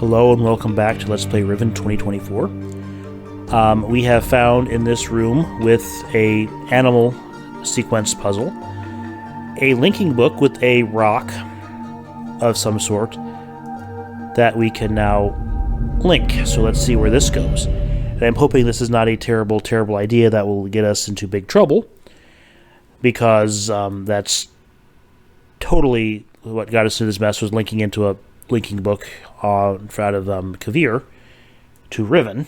Hello and welcome back to Let's Play Riven 2024. We have found in this room with a animal sequence puzzle a linking book with a rock of some sort that we can now link. So let's see where this goes. And I'm hoping this is not a terrible, terrible idea that will get us into big trouble, because that's totally what got us into this mess, was linking into a linking book out of Kavir to Riven.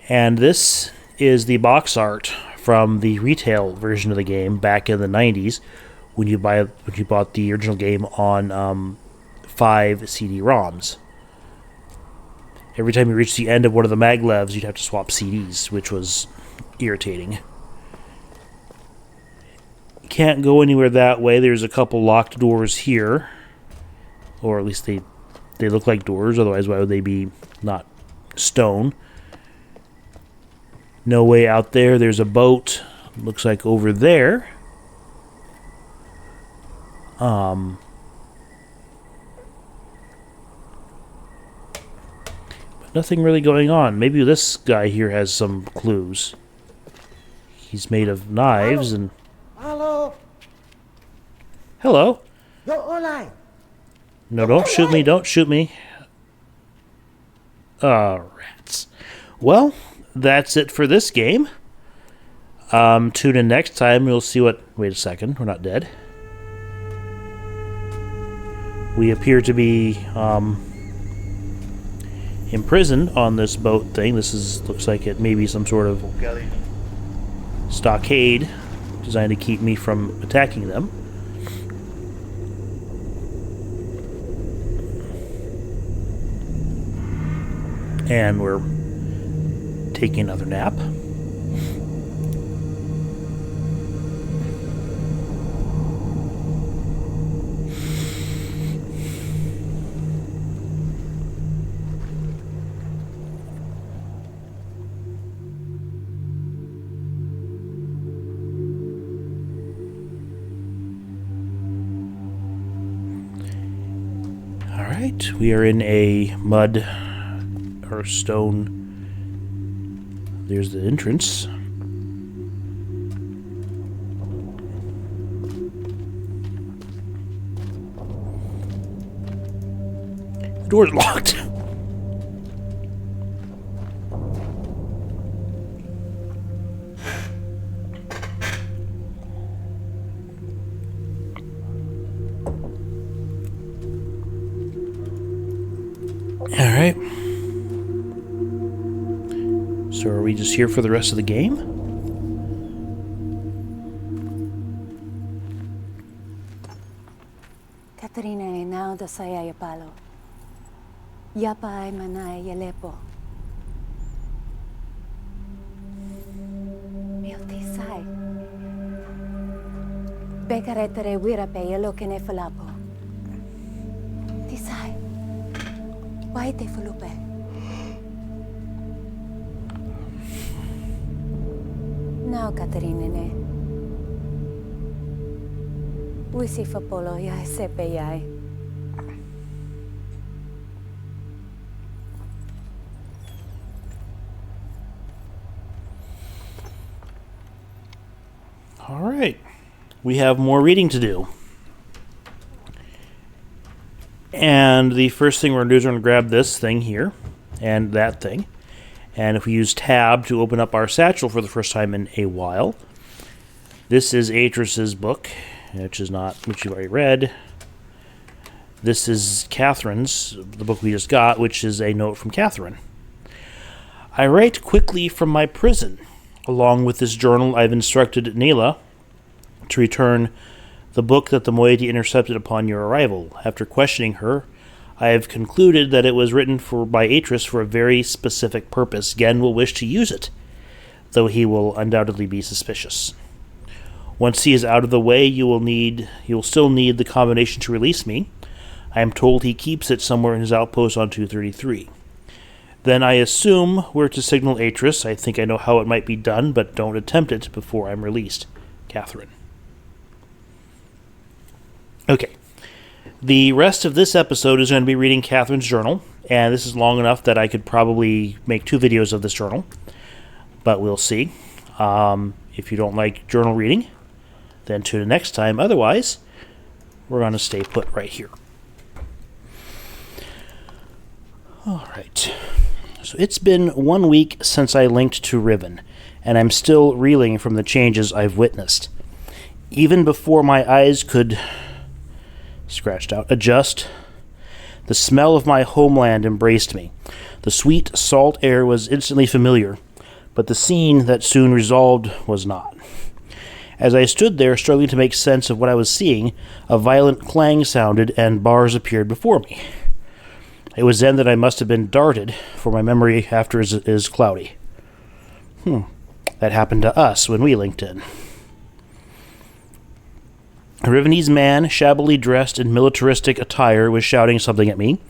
And this is the box art from the retail version of the game back in the 90s when you bought the original game on 5 CD-ROMs. Every time you reached the end of one of the maglevs, you'd have to swap CDs, which was irritating. Can't go anywhere that way. There's a couple locked doors here, or at least they look like doors, otherwise why would they be not stone? No way out there. There's a boat, looks like over there. But nothing really going on. Maybe this guy here has some clues. He's made of knives and... Hello. Hello. No, don't shoot me. Don't shoot me. Rats. Well, that's it for this game. Tune in next time. We'll see what... Wait a second. We're not dead. We appear to be imprisoned on this boat thing. Looks like it may be some sort of stockade designed to keep me from attacking them. And we're taking another nap. Alright, we are in a mud or stone. There's the entrance. The door's locked. Alright. So are we just here for the rest of the game? Katarina ay now da saya yapalo. Yapa ay manay yalepo. Miltisay. Bekaretere wira pe yelo kene falapo. Tisay. Why te fulupe? Now, Katarina, we see for polo yai sepe yai. All right, we have more reading to do. And the first thing we're going to do is we're going to grab this thing here and that thing. And if we use tab to open up our satchel for the first time in a while, this is Atris's book, which you've already read. This is Catherine's, the book we just got, which is a note from Catherine. I write quickly from my prison. Along with this journal, I've instructed Nayla to return the book that the moiety intercepted upon your arrival. After questioning her, I have concluded that it was written by Atris for a very specific purpose. Gehn will wish to use it, though he will undoubtedly be suspicious. Once he is out of the way, you will still need the combination to release me. I am told he keeps it somewhere in his outpost on 233. Then I assume we're to signal Atris. I think I know how it might be done, but don't attempt it before I'm released. Catherine. Okay. The rest of this episode is going to be reading Catherine's journal, and this is long enough that I could probably make 2 videos of this journal, but we'll see. If you don't like journal reading, then tune in next time. Otherwise, we're going to stay put right here. All right. So it's been 1 week since I linked to Riven, and I'm still reeling from the changes I've witnessed. Even before my eyes could adjust, the smell of my homeland embraced me. The sweet, salt air was instantly familiar, but the scene that soon resolved was not. As I stood there, struggling to make sense of what I was seeing, a violent clang sounded and bars appeared before me. It was then that I must have been darted, for my memory after is cloudy. That happened to us when we linked in. A Rivenese man, shabbily dressed in militaristic attire, was shouting something at me.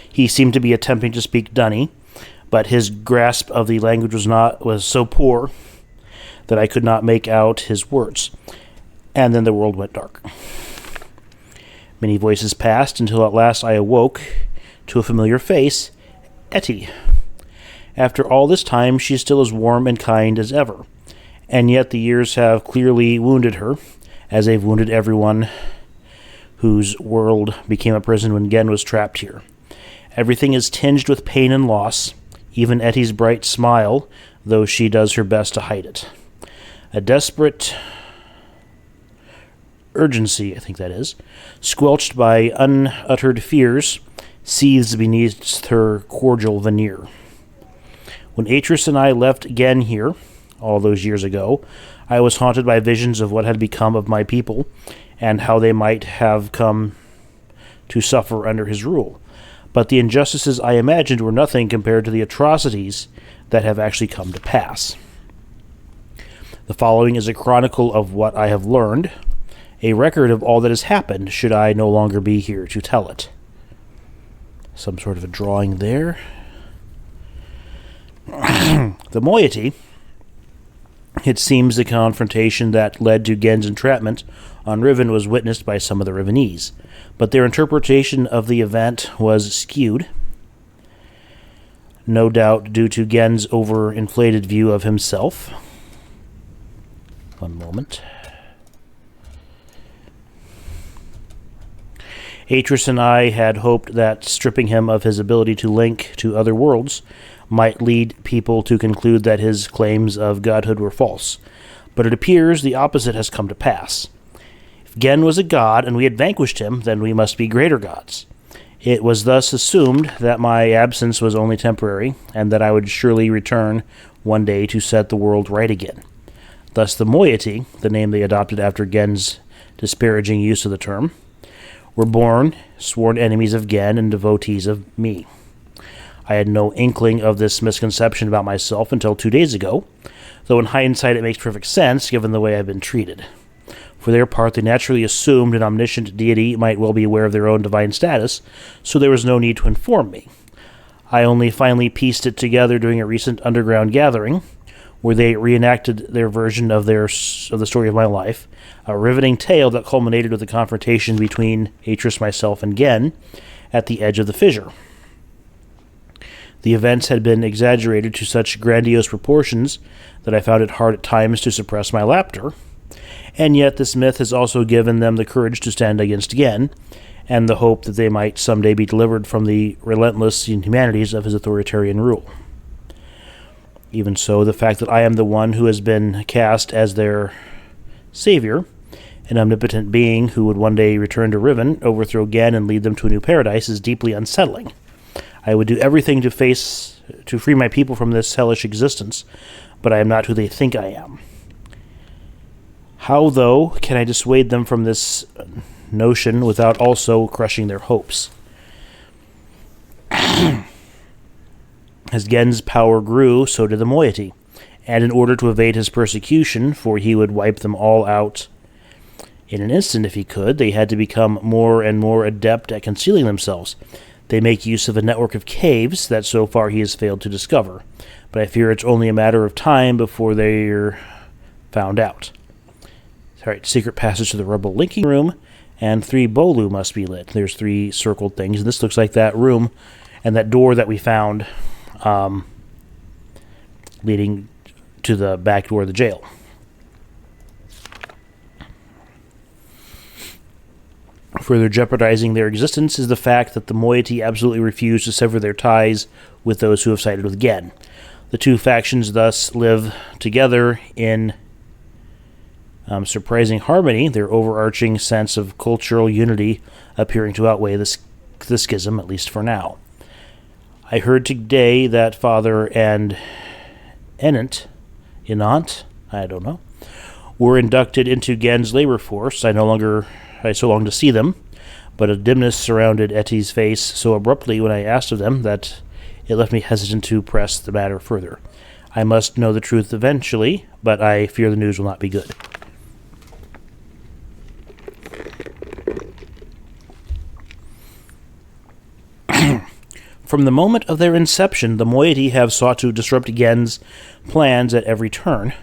He seemed to be attempting to speak Dunny, but his grasp of the language was so poor that I could not make out his words. And then the world went dark. Many voices passed until at last I awoke to a familiar face, Etty. After all this time, she is still as warm and kind as ever, and yet the years have clearly wounded her, as they've wounded everyone whose world became a prison when Gehn was trapped here. Everything is tinged with pain and loss, even Etty's bright smile, though she does her best to hide it. A desperate urgency, I think that is, squelched by unuttered fears, seethes beneath her cordial veneer. When Atris and I left Gehn here, all those years ago, I was haunted by visions of what had become of my people, and how they might have come to suffer under his rule. But the injustices I imagined were nothing compared to the atrocities that have actually come to pass. The following is a chronicle of what I have learned, a record of all that has happened should I no longer be here to tell it. Some sort of a drawing there. The moiety. It seems the confrontation that led to Gehn's entrapment on Riven was witnessed by some of the Rivenese, but their interpretation of the event was skewed, no doubt due to Gehn's overinflated view of himself. One moment. Atris and I had hoped that stripping him of his ability to link to other worlds might lead people to conclude that his claims of godhood were false, but it appears the opposite has come to pass. If Gehn was a god and we had vanquished him, then we must be greater gods. It was thus assumed that my absence was only temporary, and that I would surely return one day to set the world right again. Thus the moiety, the name they adopted after Gehn's disparaging use of the term, were born, sworn enemies of Gehn and devotees of me. I had no inkling of this misconception about myself until 2 days ago, though in hindsight it makes perfect sense given the way I've been treated. For their part, they naturally assumed an omniscient deity might well be aware of their own divine status, so there was no need to inform me. I only finally pieced it together during a recent underground gathering, where they reenacted their version of the story of my life, a riveting tale that culminated with a confrontation between Atris, myself, and Gehn at the edge of the fissure. The events had been exaggerated to such grandiose proportions that I found it hard at times to suppress my laughter, and yet this myth has also given them the courage to stand against Gehn, and the hope that they might someday be delivered from the relentless inhumanities of his authoritarian rule. Even so, the fact that I am the one who has been cast as their savior, an omnipotent being who would one day return to Riven, overthrow Gehn, and lead them to a new paradise, is deeply unsettling. I would do everything to free my people from this hellish existence, but I am not who they think I am. How, though, can I dissuade them from this notion without also crushing their hopes? As Gehn's power grew, so did the moiety, and in order to evade his persecution, for he would wipe them all out in an instant if he could, they had to become more and more adept at concealing themselves. They make use of a network of caves that so far he has failed to discover, but I fear it's only a matter of time before they're found out. Alright, secret passage to the rebel linking room, And 3 bolu must be lit. There's 3 circled things. And this looks like that room and that door that we found leading to the back door of the jail. Further jeopardizing their existence is the fact that the moiety absolutely refuse to sever their ties with those who have sided with Gehn. The 2 factions thus live together in surprising harmony, their overarching sense of cultural unity appearing to outweigh the schism, at least for now. I heard today that Father and Enant, I don't know, were inducted into Gehn's labor force. I so long to see them, but a dimness surrounded Etty's face so abruptly when I asked of them that it left me hesitant to press the matter further. I must know the truth eventually, but I fear the news will not be good. From the moment of their inception, the moiety have sought to disrupt Gehn's plans at every turn,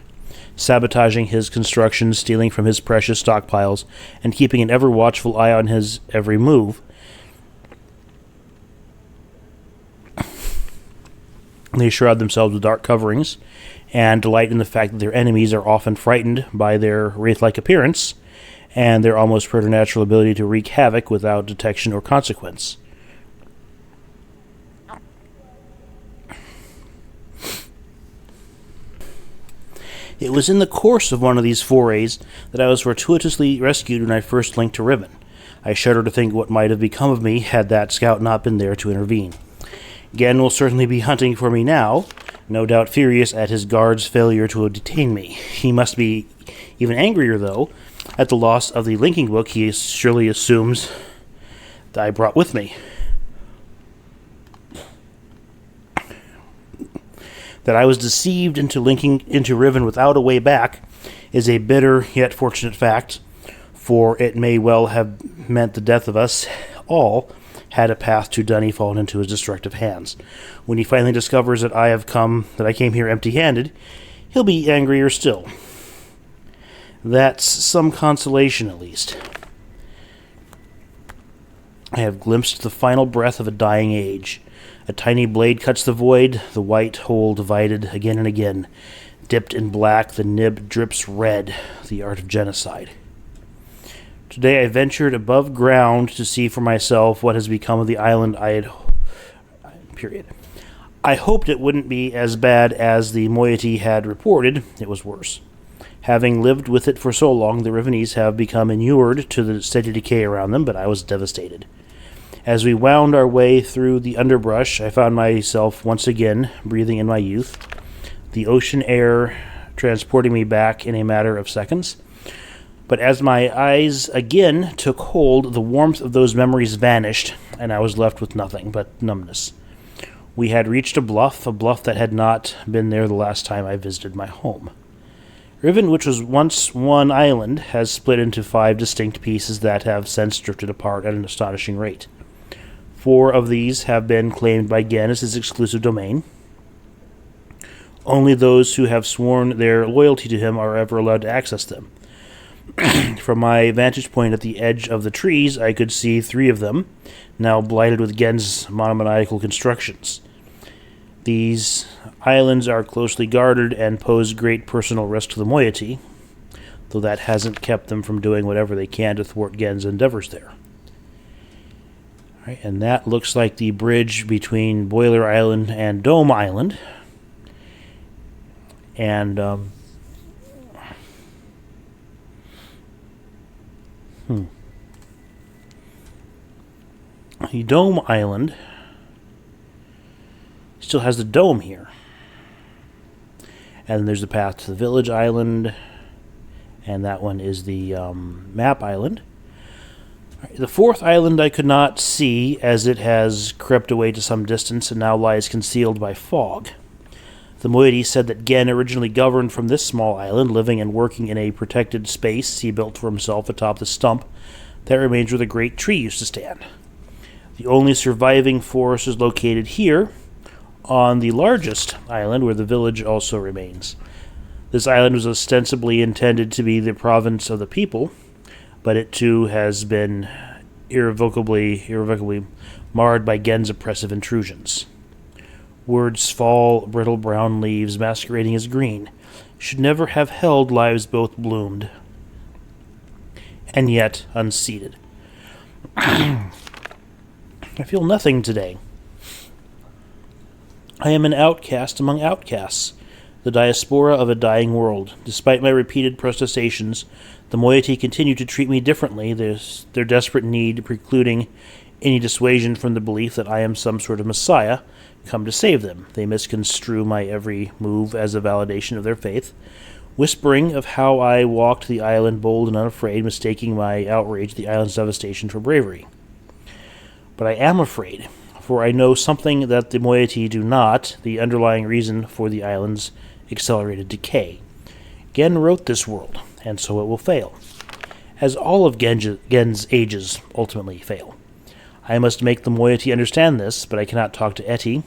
sabotaging his construction, stealing from his precious stockpiles, and keeping an ever-watchful eye on his every move. They shroud themselves with dark coverings, and delight in the fact that their enemies are often frightened by their wraith-like appearance, and their almost preternatural ability to wreak havoc without detection or consequence. It was in the course of one of these forays that I was fortuitously rescued when I first linked to Riven. I shudder to think what might have become of me had that scout not been there to intervene. Gehn will certainly be hunting for me now, no doubt furious at his guard's failure to detain me. He must be even angrier, though, at the loss of the linking book he surely assumes that I brought with me. That I was deceived into linking into Riven without a way back is a bitter yet fortunate fact, for it may well have meant the death of us all had a path to Dunny fallen into his destructive hands. When he finally discovers that I came here empty-handed, he'll be angrier still. That's some consolation, at least. I have glimpsed the final breath of a dying age. A tiny blade cuts the void, the white hole divided again and again. Dipped in black, the nib drips red, the art of genocide. Today I ventured above ground to see for myself what has become of the island I hoped it wouldn't be as bad as the moiety had reported. It was worse. Having lived with it for so long, the Rivenese have become inured to the steady decay around them, but I was devastated. As we wound our way through the underbrush, I found myself once again breathing in my youth, the ocean air transporting me back in a matter of seconds. But as my eyes again took hold, the warmth of those memories vanished, and I was left with nothing but numbness. We had reached a bluff that had not been there the last time I visited my home. Riven, which was once one island, has split into 5 distinct pieces that have since drifted apart at an astonishing rate. 4 of these have been claimed by Gehn as his exclusive domain. Only those who have sworn their loyalty to him are ever allowed to access them. From my vantage point at the edge of the trees, I could see 3 of them, now blighted with Gehn's monomaniacal constructions. These islands are closely guarded and pose great personal risk to the moiety, though that hasn't kept them from doing whatever they can to thwart Gehn's endeavors there. Right, and that looks like the bridge between Boiler Island and Dome Island. And, the Dome Island still has the dome here. And then there's the path to the Village Island. And that one is the Map Island. The 4th island I could not see, as it has crept away to some distance and now lies concealed by fog. The moiety said that Gehn originally governed from this small island, living and working in a protected space he built for himself atop the stump that remains where the great tree used to stand. The only surviving forest is located here, on the largest island where the village also remains. This island was ostensibly intended to be the province of the people, but it too has been irrevocably marred by Gehn's oppressive intrusions. Words fall, brittle brown leaves masquerading as green, should never have held lives both bloomed, and yet unseated. I feel nothing today. I am an outcast among outcasts, the diaspora of a dying world. Despite my repeated protestations, the moiety continue to treat me differently, their desperate need precluding any dissuasion from the belief that I am some sort of messiah come to save them. They misconstrue my every move as a validation of their faith, whispering of how I walked the island bold and unafraid, mistaking my outrage at the island's devastation for bravery. But I am afraid, for I know something that the moiety do not, the underlying reason for the island's accelerated decay. Gehn wrote this world, and so it will fail, as all of Gehn's ages ultimately fail. I must make the moiety understand this, but I cannot talk to Etty.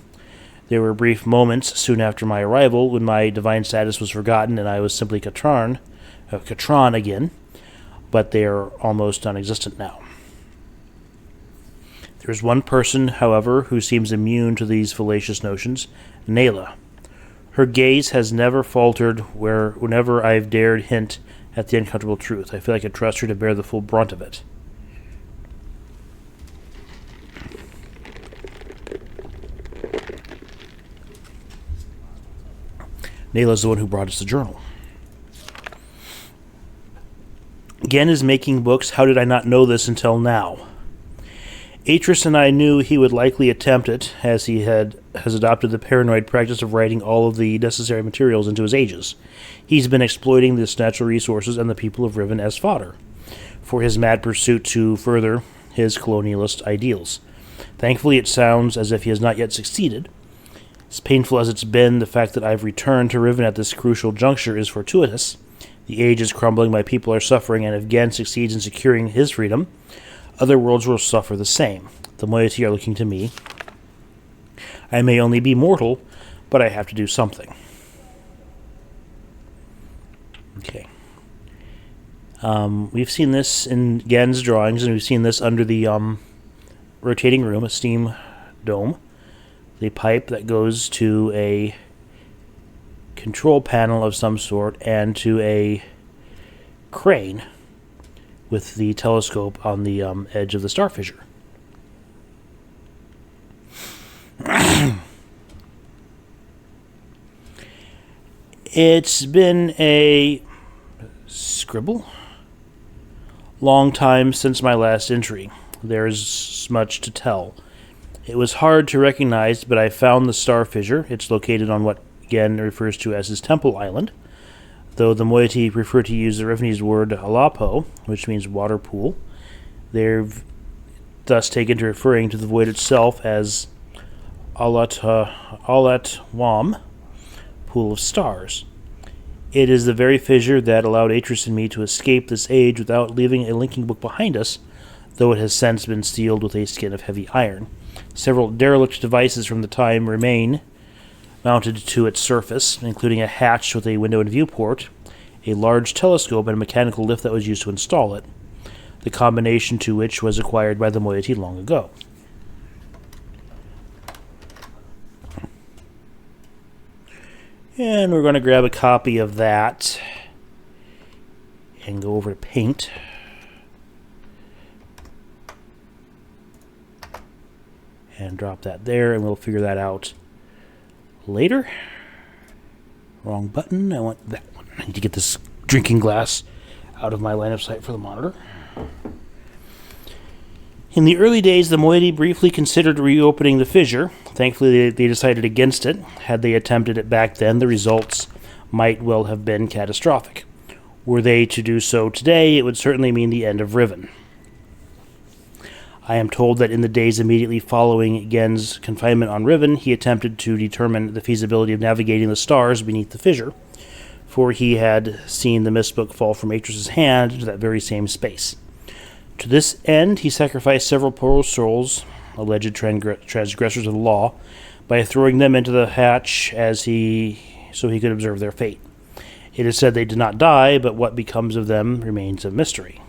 There were brief moments soon after my arrival when my divine status was forgotten and I was simply Catron again, but they are almost non-existent now. There is one person, however, who seems immune to these fallacious notions, Nayla. Her gaze has never faltered whenever I've dared hint at the uncomfortable truth. I feel I can trust her to bear the full brunt of it. Nayla's the one who brought us the journal. Gehn is making books. How did I not know this until now? Atris and I knew he would likely attempt it, as he has adopted the paranoid practice of writing all of the necessary materials into his ages. He's been exploiting this natural resources and the people of Riven as fodder for his mad pursuit to further his colonialist ideals. Thankfully, it sounds as if he has not yet succeeded. As painful as it's been, the fact that I've returned to Riven at this crucial juncture is fortuitous. The age is crumbling, my people are suffering, and if Gehn succeeds in securing his freedom, other worlds will suffer the same. The moiety are looking to me. I may only be mortal, but I have to do something. Okay. We've seen this in Gehn's drawings, and we've seen this under the rotating room, a steam dome. The pipe that goes to a control panel of some sort and to a crane with the telescope on the edge of the star fissure. It's been a scribble. Long time since my last entry. There's much to tell. It was hard to recognize, but I found the star fissure. It's located on what Gehn refers to as his temple island, though the moiety prefer to use the Rivenese word alapo, which means water pool. They've thus taken to referring to the void itself as Alatwam, pool of stars. It is the very fissure that allowed Atris and me to escape this age without leaving a linking book behind us, though it has since been sealed with a skin of heavy iron. Several derelict devices from the time remain mounted to its surface, including a hatch with a window and viewport, a large telescope, and a mechanical lift that was used to install it, the combination to which was acquired by the moiety long ago. And we're going to grab a copy of that and go over to Paint. And drop that there, and we'll figure that out later. Wrong button. I want that one. I need to get this drinking glass out of my line of sight for the monitor. In the early days, the moiety briefly considered reopening the fissure. Thankfully, they decided against it. Had they attempted it back then, the results might well have been catastrophic. Were they to do so today, it would certainly mean the end of Riven. I am told that in the days immediately following Gehn's confinement on Riven, he attempted to determine the feasibility of navigating the stars beneath the fissure, for he had seen the mistbook fall from Atris's hand into that very same space. To this end, he sacrificed several poor souls, alleged transgressors of the law, by throwing them into the hatch so he could observe their fate. It is said they did not die, but what becomes of them remains a mystery.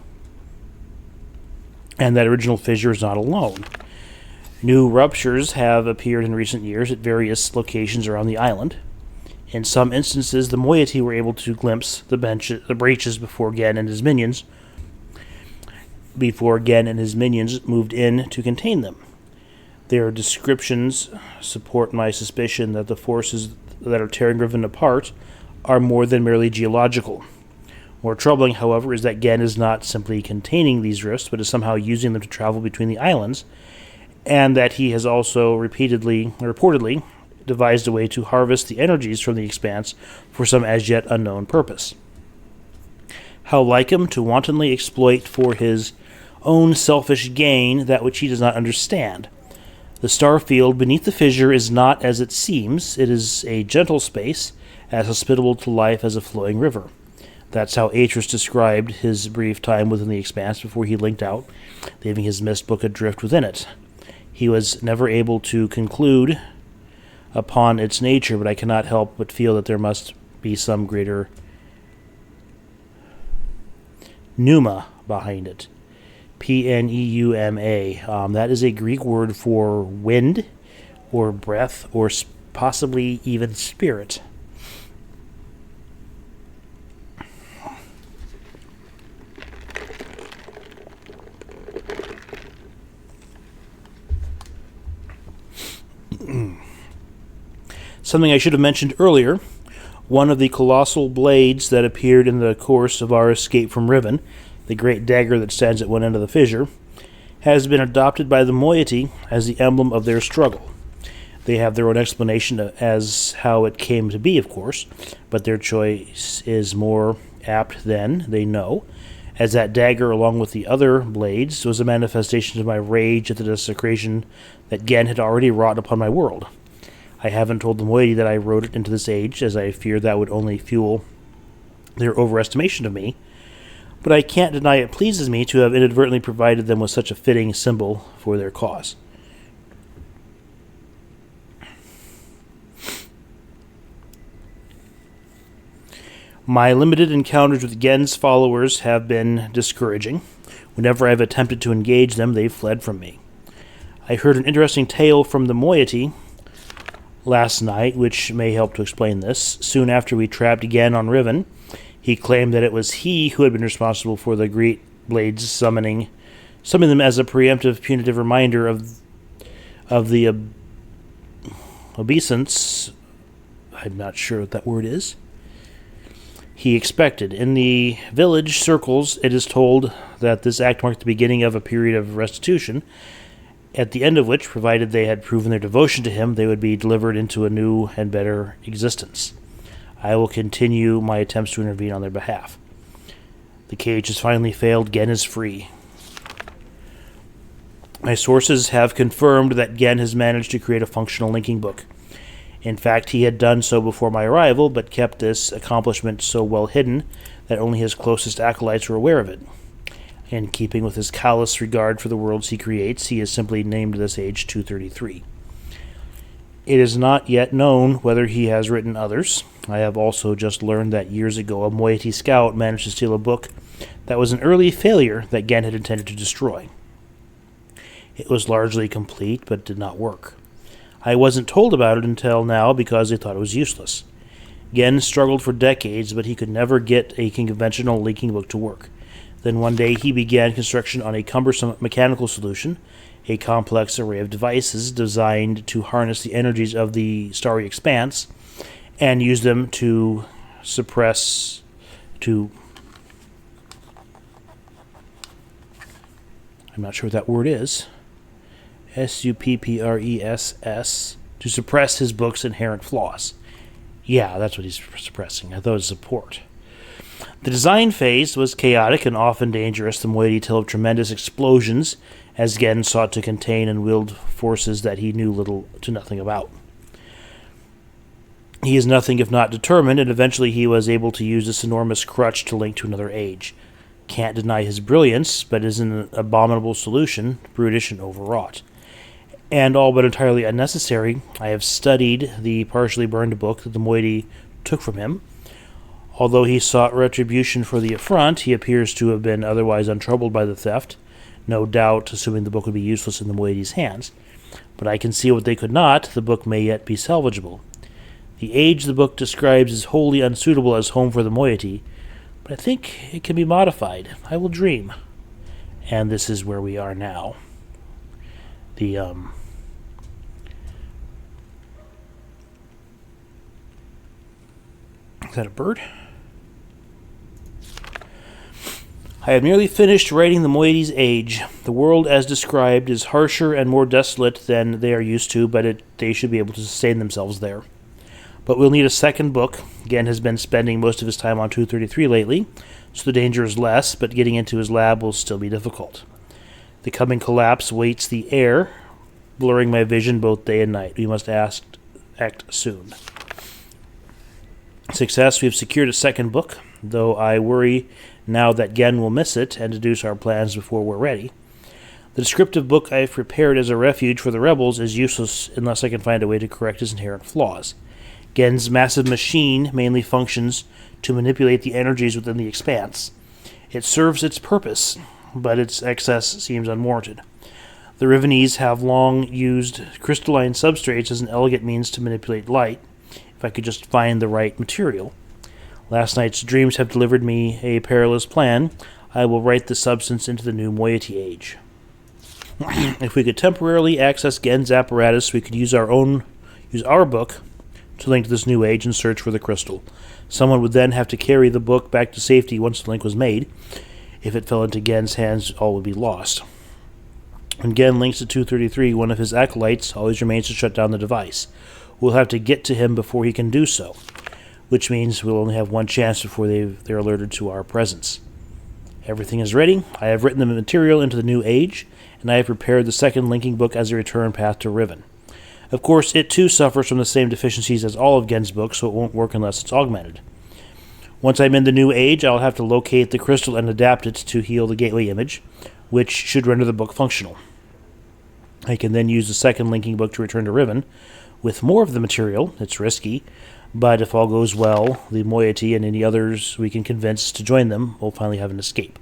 and that original fissure is not alone. New ruptures have appeared in recent years at various locations around the island. In some instances, the moiety were able to glimpse the breaches before Gehn and his minions moved in to contain them. Their descriptions support my suspicion that the forces that are tearing Riven apart are more than merely geological. More troubling, however, is that Gehn is not simply containing these rifts, but is somehow using them to travel between the islands, and that he has also reportedly devised a way to harvest the energies from the expanse for some as yet unknown purpose. How like him to wantonly exploit for his own selfish gain that which he does not understand. The star field beneath the fissure is not as it seems. It is a gentle space, as hospitable to life as a flowing river. That's how Atris described his brief time within the expanse before he linked out, leaving his mist book adrift within it. He was never able to conclude upon its nature, but I cannot help but feel that there must be some greater pneuma behind it. Pneuma. That is a Greek word for wind, or breath, or possibly even spirit. Something I should have mentioned earlier, one of the colossal blades that appeared in the course of our escape from Riven, the great dagger that stands at one end of the fissure, has been adopted by the moiety as the emblem of their struggle. They have their own explanation as how it came to be, of course, but their choice is more apt than they know, as that dagger, along with the other blades, was a manifestation of my rage at the desecration that Gehn had already wrought upon my world. I haven't told the moiety that I wrote it into this age, as I fear that would only fuel their overestimation of me, but I can't deny it pleases me to have inadvertently provided them with such a fitting symbol for their cause. My limited encounters with Gehn's followers have been discouraging. Whenever I've attempted to engage them, they've fled from me. I heard an interesting tale from the moiety last night, which may help to explain this. Soon after we trapped Gehn on Riven, he claimed that it was he who had been responsible for the great blades summoning them as a preemptive, punitive reminder of the obeisance. I'm not sure what that word is. He expected. In the village circles, it is told that this act marked the beginning of a period of restitution, at the end of which, provided they had proven their devotion to him, they would be delivered into a new and better existence. I will continue my attempts to intervene on their behalf. The cage has finally failed. Gehn is free. My sources have confirmed that Gehn has managed to create a functional linking book. In fact, he had done so before my arrival, but kept this accomplishment so well hidden that only his closest acolytes were aware of it. In keeping with his callous regard for the worlds he creates, he has simply named this age 233. It is not yet known whether he has written others. I have also just learned that years ago a moiety scout managed to steal a book that was an early failure that Gehn had intended to destroy. It was largely complete, but did not work. I wasn't told about it until now because they thought it was useless. Gehn struggled for decades, but he could never get a conventional linking book to work. Then one day he began construction on a cumbersome mechanical solution, a complex array of devices designed to harness the energies of the starry expanse and use them to suppress, I'm not sure what that word is, suppress, to suppress his book's inherent flaws. Yeah, that's what he's suppressing. I thought it was support. The design phase was chaotic and often dangerous, the moiety tale of tremendous explosions as Gehn sought to contain and wield forces that he knew little to nothing about. He is nothing if not determined, and eventually he was able to use this enormous crutch to link to another age. Can't deny his brilliance, but is an abominable solution, brutish and overwrought. And all but entirely unnecessary. I have studied the partially burned book that the moiety took from him. Although he sought retribution for the affront, he appears to have been otherwise untroubled by the theft, no doubt, assuming the book would be useless in the moiety's hands. But I can see what they could not. The book may yet be salvageable. The age the book describes is wholly unsuitable as home for the moiety, but I think it can be modified. I will dream. And this is where we are now. The, is that a bird? I have nearly finished writing the moiety's age. The world, as described, is harsher and more desolate than they are used to, but they should be able to sustain themselves there. But we'll need a second book. Gehn has been spending most of his time on 233 lately, so the danger is less, but getting into his lab will still be difficult. The coming collapse weights the air, blurring my vision both day and night. We must act soon. Success, we have secured a second book, though I worry now that Gehn will miss it and deduce our plans before we're ready. The descriptive book I have prepared as a refuge for the rebels is useless unless I can find a way to correct its inherent flaws. Gehn's massive machine mainly functions to manipulate the energies within the expanse. It serves its purpose, but its excess seems unwarranted. The Rivenese have long used crystalline substrates as an elegant means to manipulate light, if I could just find the right material. Last night's dreams have delivered me a perilous plan. I will write the substance into the new moiety age. If we could temporarily access Gehn's apparatus, we could use our book to link to this new age and search for the crystal. Someone would then have to carry the book back to safety once the link was made. If it fell into Gehn's hands, all would be lost. When Gehn links to 233, one of his acolytes always remains to shut down the device. We'll have to get to him before he can do so, which means we'll only have one chance before they're alerted to our presence. Everything is ready. I have written the material into the new age, and I have prepared the second linking book as a return path to Riven. Of course, it too suffers from the same deficiencies as all of Gehn's books, so it won't work unless it's augmented. Once I'm in the new age, I'll have to locate the crystal and adapt it to heal the gateway image, which should render the book functional. I can then use the second linking book to return to Riven with more of the material. It's risky, but if all goes well, the moiety and any others we can convince to join them will finally have an escape.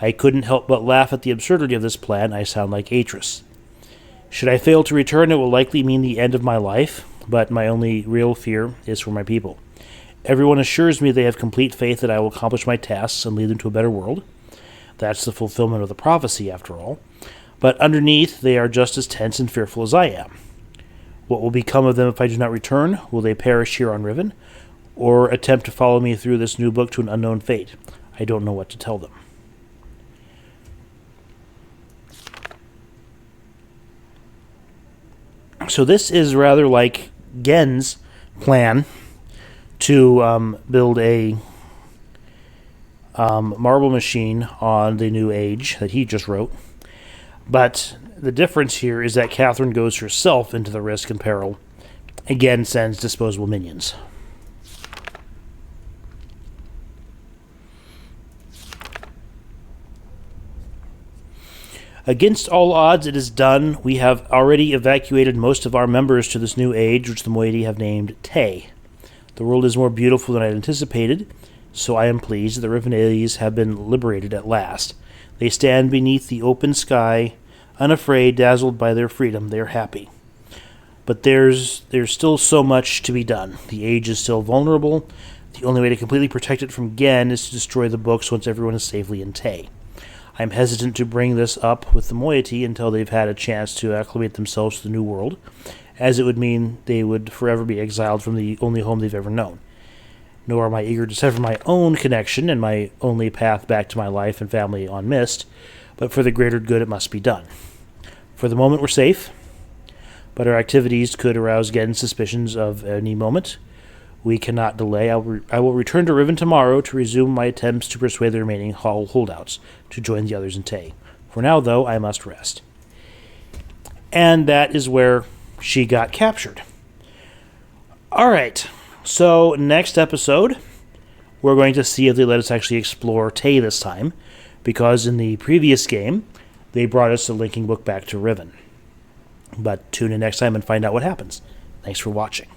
I couldn't help but laugh at the absurdity of this plan. I sound like Atris. Should I fail to return, it will likely mean the end of my life, but my only real fear is for my people. Everyone assures me they have complete faith that I will accomplish my tasks and lead them to a better world. That's the fulfillment of the prophecy, after all. But underneath, they are just as tense and fearful as I am. What will become of them if I do not return? Will they perish here on Riven, or attempt to follow me through this new book to an unknown fate? I don't know what to tell them. So this is rather like Gehn's plan to build a marble machine on the new age that he just wrote. But the difference here is that Catherine goes herself into the risk and peril. Again, sends disposable minions. Against all odds, it is done. We have already evacuated most of our members to this new age, which the moiety have named Tay. The world is more beautiful than I had anticipated, so I am pleased the Rivenese have been liberated at last. They stand beneath the open sky, unafraid, dazzled by their freedom. They are happy. But there's still so much to be done. The age is still vulnerable. The only way to completely protect it from Gehn is to destroy the books once everyone is safely in Tay. I'm hesitant to bring this up with the moiety until they've had a chance to acclimate themselves to the new world, as it would mean they would forever be exiled from the only home they've ever known. Nor am I eager to sever my own connection and my only path back to my life and family on Mist, but for the greater good it must be done. For the moment we're safe, but our activities could arouse Gehn's suspicions of any moment. We cannot delay. I will return to Riven tomorrow to resume my attempts to persuade the remaining Hall holdouts to join the others in Tay. For now, though, I must rest. And that is where she got captured. Alright, so next episode, we're going to see if they let us actually explore Tay this time, because in the previous game, they brought us the linking book back to Riven. But tune in next time and find out what happens. Thanks for watching.